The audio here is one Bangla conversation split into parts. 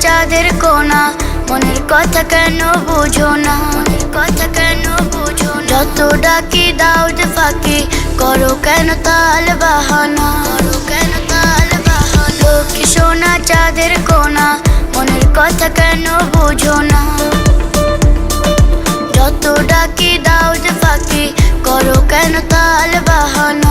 চাঁদের কোনা, মনের কথা কেন বুঝো না, মনের কথা কেন বুঝো না। যত ডাকি দাও যে ফাঁকি, করো কেন তাল বাহানা, করো কেন তাল বাহানা। লক্ষ্মী সোনা চাঁদের কোনা, মনের কথা কেন বুঝো না। যত ডাকি দাও যে ফাঁকি, করো কেন তাল বাহানা।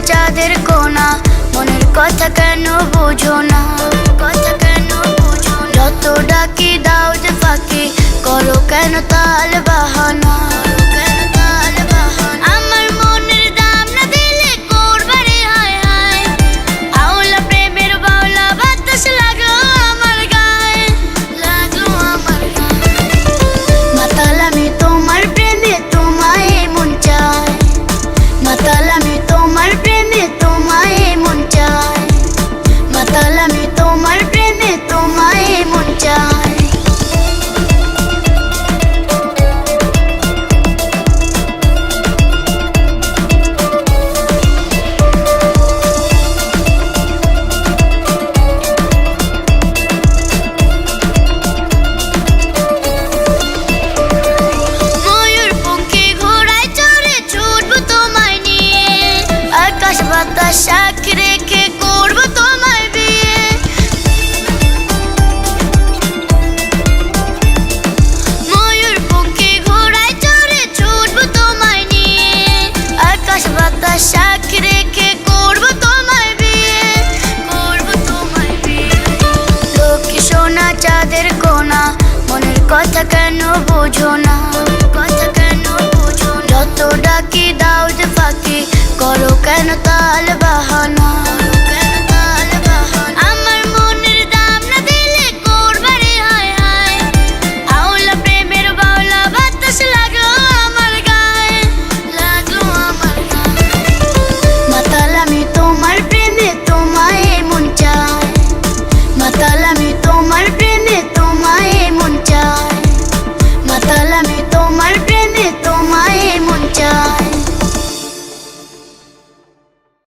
চাঁদের কোনা, মনের কথা কেন বুঝো না, কথা কেন বুঝো না। যত ডাকি দাও যে ফাঁকি, করো কেন তাল বাহানা, কেন তাল বাহানা। আমার মনের দাম না দিলে করবারে হায় হায়, আওলা প্রেমের বাউলা বাতাস লাগলো আমার গায়ে, লাগলো আমার গায়ে। মাতাল আমি তোমার প্রেমে, তোমায় মন চায়, মাতাল আমি তোমার প্রেমে, তোমায় মন চায়, মাতাল আমি তোমার প্রেমে, তোমায় মন চায়। ময়ূর পঙ্খী ঘোড়ায় চড়ে ছুটবো তোমায় নিয়ে, আকাশ বাতাস সাক্ষী রেখে করবো তোমায় বিয়ে। ময়ূর পঙ্খী ঘোড়ায় চড়ে ছুটবো তোমায় নিয়ে, আকাশ বাতাস সাক্ষী রেখে করবো তোমায় বিয়ে, করবো তোমায় বিয়ে। লক্ষ্মী সোনা চাঁদের কোনা, মনের কথা কেন বুঝো না।